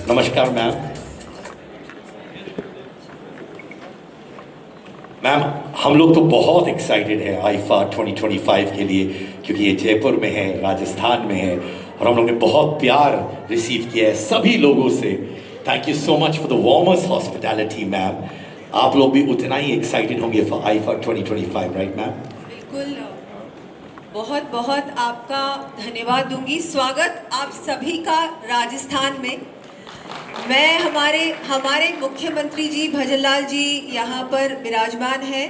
नमस्कार ma'am. Ma'am हम लोग तो बहुत एक्साइटेड हैं आईफा 2025 के लिए, क्योंकि ये जयपुर में है, राजस्थान में है, और हम लोग ने बहुत प्यार रिसीव किया है सभी लोगों से। Thank you so much for the warmest hospitality ma'am. आप लोग भी उतना ही एक्साइटेड होंगे फॉर आईफा 2025, राइट मैम? बिल्कुल, बहुत बहुत आपका धन्यवाद दूंगी। स्वागत आप सभी का राजस्थान में। मैं हमारे मुख्यमंत्री जी भजनलाल जी यहाँ पर विराजमान हैं।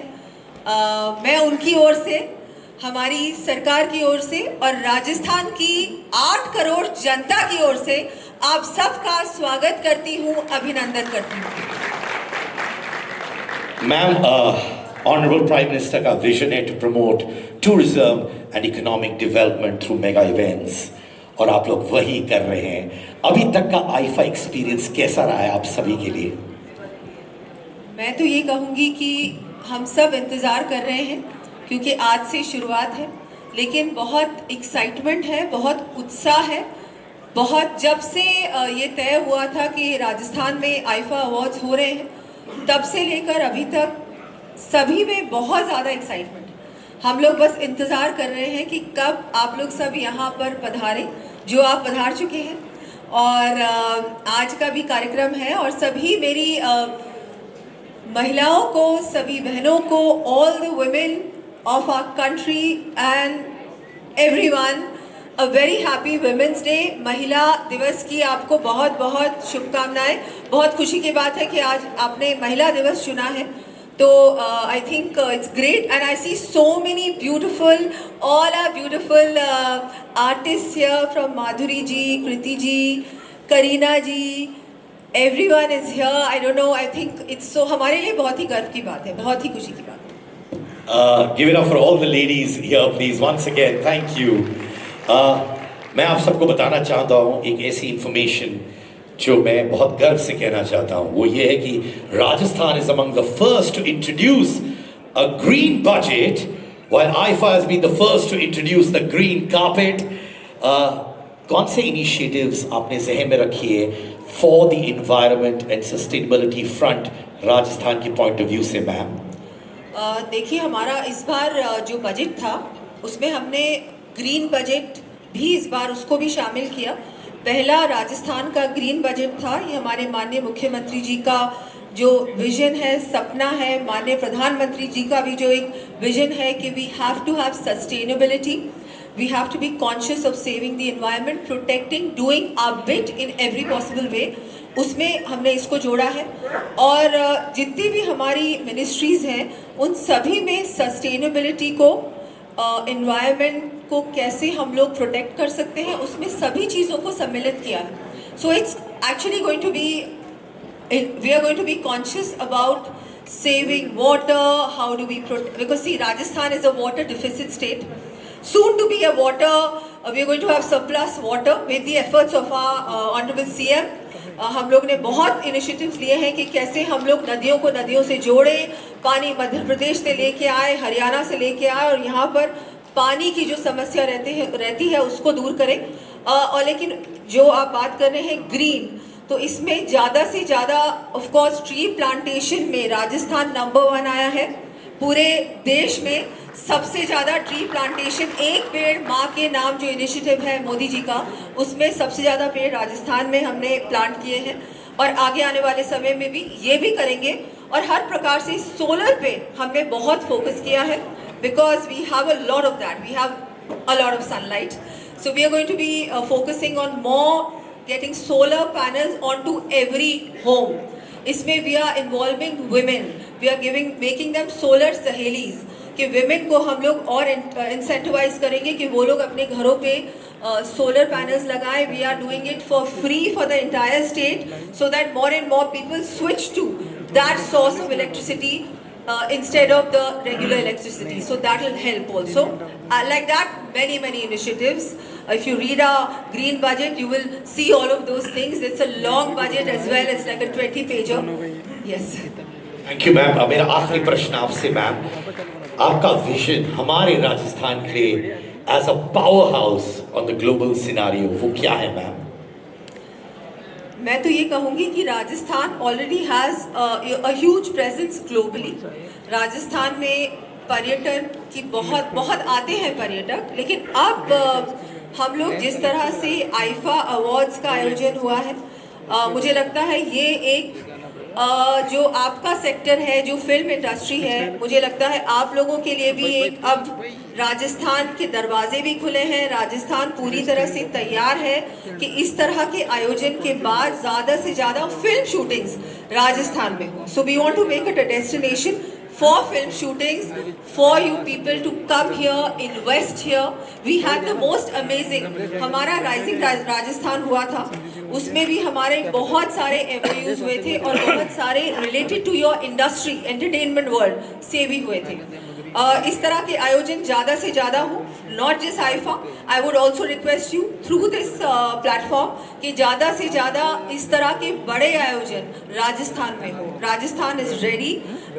मैं उनकी ओर से, हमारी सरकार की ओर से और राजस्थान की 8 करोड़ जनता की ओर से आप सबका स्वागत करती हूँ, अभिनंदन करती हूँ। मैम, ऑनरेबल प्राइम मिनिस्टर का विजन है to promote tourism and economic development through mega events, और आप लोग वही कर रहे हैं। अभी तक का आईफा एक्सपीरियंस कैसा रहा है आप सभी के लिए? मैं तो ये कहूँगी कि हम सब इंतज़ार कर रहे हैं, क्योंकि आज से शुरुआत है, लेकिन बहुत एक्साइटमेंट है, बहुत उत्साह है। बहुत जब से ये तय हुआ था कि राजस्थान में आईफा अवार्ड्स हो रहे हैं, तब से लेकर अभी तक सभी में बहुत ज़्यादा एक्साइटमेंट। हम लोग बस इंतज़ार कर रहे हैं कि कब आप लोग सब यहाँ पर पधारें, जो आप पधार चुके हैं, और आज का भी कार्यक्रम है। और सभी मेरी महिलाओं को, सभी बहनों को, all the women of our country and everyone, a very happy women's day. महिला दिवस की आपको बहुत बहुत शुभकामनाएं। बहुत खुशी की बात है कि आज आपने महिला दिवस चुना है, तो I think it's great and I see so many beautiful, all are beautiful artist here, from Madhuri ji, Kriti ji, Kareena ji, everyone is here. I don't know, I think it's so, हमारे लिए बहुत ही गर्व की बात है, बहुत ही खुशी की बात है। Give it up for all the ladies here, please. Once again, thank you. मैं आप सबको बताना चाहता हूँ एक ऐसी इंफॉर्मेशन जो मैं बहुत गर्व से कहना चाहता हूँ। वो ये है कि Rajasthan is among the first to introduce a green budget, while IFA has been the first to introduce the green carpet. कौन से इनिशिएटिव्स आपने जहन में रखी है for the environment and sustainability front Rajasthan की पॉइंट ऑफ व्यू से मैम? देखिए, हमारा इस बार जो बजट था उसमें हमने ग्रीन बजट भी इस बार उसको भी शामिल किया। पहला राजस्थान का ग्रीन बजट था। ये हमारे माननीय मुख्यमंत्री जी का जो विजन है, सपना है, माननीय प्रधानमंत्री जी का भी जो एक विजन है कि we have to have sustainability, we have to be conscious of saving the environment, protecting, doing our bit in every possible way। उसमें हमने इसको जोड़ा है। और जितनी भी हमारी मिनिस्ट्रीज़ हैं उन सभी में सस्टेनेबिलिटी को, एनवायरनमेंट को कैसे हम लोग प्रोटेक्ट कर सकते हैं, उसमें सभी चीज़ों को सम्मिलित किया है। So it's actually going to be, we are going to be conscious about saving water, how do we protect, because see, Rajasthan is a water deficit state, soon to be a water, we are going to have surplus water with the efforts of our honorable CM। हम लोग ने बहुत initiatives लिए हैं कि कैसे हम लोग नदियों को नदियों से जोड़ें। पानी मध्य प्रदेश से लेके आए, हरियाणा से लेके आए, और यहाँ पर पानी की जो समस्या रहती है उसको दूर करें। और लेकिन जो आप बात कर रहे हैं ग्रीन, तो इसमें ज़्यादा से ज़्यादा ऑफ कोर्स ट्री प्लांटेशन में राजस्थान नंबर 1 आया है। पूरे देश में सबसे ज़्यादा ट्री प्लांटेशन, एक पेड़ माँ के नाम जो इनिशिएटिव है मोदी जी का, उसमें सबसे ज़्यादा पेड़ राजस्थान में हमने प्लांट किए हैं, और आगे आने वाले समय में भी ये भी करेंगे। और हर प्रकार से सोलर पे हमने बहुत फोकस किया है, because we have a lot of that, we have a lot of sunlight, so we are going to be focusing on more getting solar panels onto every home। इसमें we are involving women, we are making them solar सहेलीज, कि women को हम लोग और incentivize करेंगे कि वो लोग अपने घरों पे solar panels लगाएं। We are doing it for free for the entire state, so that more and more people switch to that source of electricity instead of the regular electricity, so that will help also। Like that, many initiatives। If you read our green budget, you will see all of those things। It's a long budget as well, it's like a 20-pager। Yes। Thank you ma'am. मेरा आखिरी प्रश्न आपसे ma'am, आपका vision हमारे राजस्थान के लिए as a power house on the global scenario वो क्या है मैम? मैं तो ये कहूँगी कि Rajasthan already has a huge presence globally. Rajasthan में पर्यटन की बहुत बहुत आते हैं पर्यटक, लेकिन अब हम लोग जिस तरह से आईफा अवार्ड्स का आयोजन हुआ है, मुझे लगता है ये एक जो आपका सेक्टर है, जो फिल्म इंडस्ट्री है, मुझे लगता है आप लोगों के लिए भी एक अब राजस्थान के दरवाजे भी खुले हैं। राजस्थान पूरी तरह से तैयार है कि इस तरह के आयोजन के बाद ज़्यादा से ज़्यादा फिल्म शूटिंग्स राजस्थान में हो। So we want to make it a destination for film shootings, for you people to come here, invest here. We had the most amazing, हमारा राइजिंग राजस्थान हुआ था, उसमें भी हमारे बहुत सारे MOUs हुए थे और बहुत सारे related to your industry, entertainment world से भी हुए थे। इस तरह के आयोजन ज़्यादा से ज़्यादा हो, not just IIFA. I would also request you through this platform कि ज़्यादा से ज़्यादा इस तरह के बड़े आयोजन राजस्थान में हो। Rajasthan is ready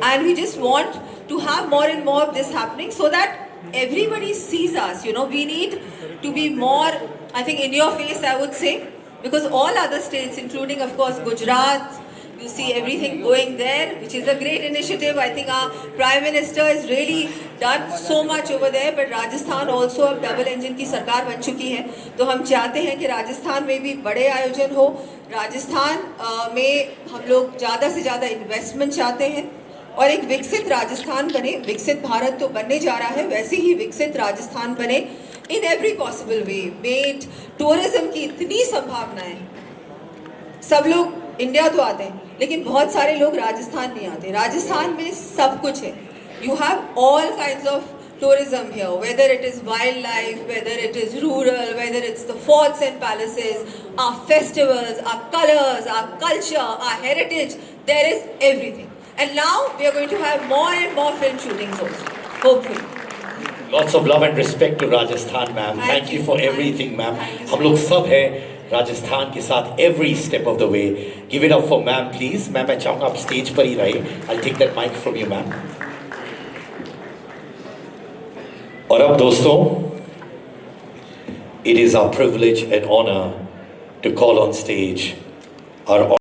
and we just want to have more and more of this happening so that everybody sees us. You know, we need to be more, I think, in your face, I would say, because all other states, including of course Gujarat, you see everything going there, which is a great initiative. I think our Prime Minister has really done so much over there, but Rajasthan also अब double engine की सरकार बन चुकी है, तो हम चाहते हैं कि राजस्थान में भी बड़े आयोजन हो। राजस्थान में हम लोग ज़्यादा से ज़्यादा इन्वेस्टमेंट चाहते हैं और एक विकसित राजस्थान बने। विकसित भारत तो बनने जा रहा है, वैसे ही विकसित राजस्थान बने in every possible way. Made tourism की इतनी संभावनाएं, सब लोग इंडिया तो आते हैं लेकिन बहुत सारे लोग राजस्थान नहीं आते। राजस्थान में सब कुछ है, you have all kinds of tourism here, whether it is wildlife, whether it is rural, whether it's the forts and palaces, our festivals, our colors, our culture, our heritage, there is everything. And now we are going to have more and more film shootings also, hopefully. Lots of love and respect to Rajasthan, ma'am. Thank you for everything, ma'am. हम लोग सब हैं राजस्थान के साथ every step of the way. Give it up for ma'am, please. Ma'am, मैं चाहूँगा आप stage पर ही रहिए. I'll take that mic from you, ma'am. और अब दोस्तों, it is our privilege and honor to call on stage our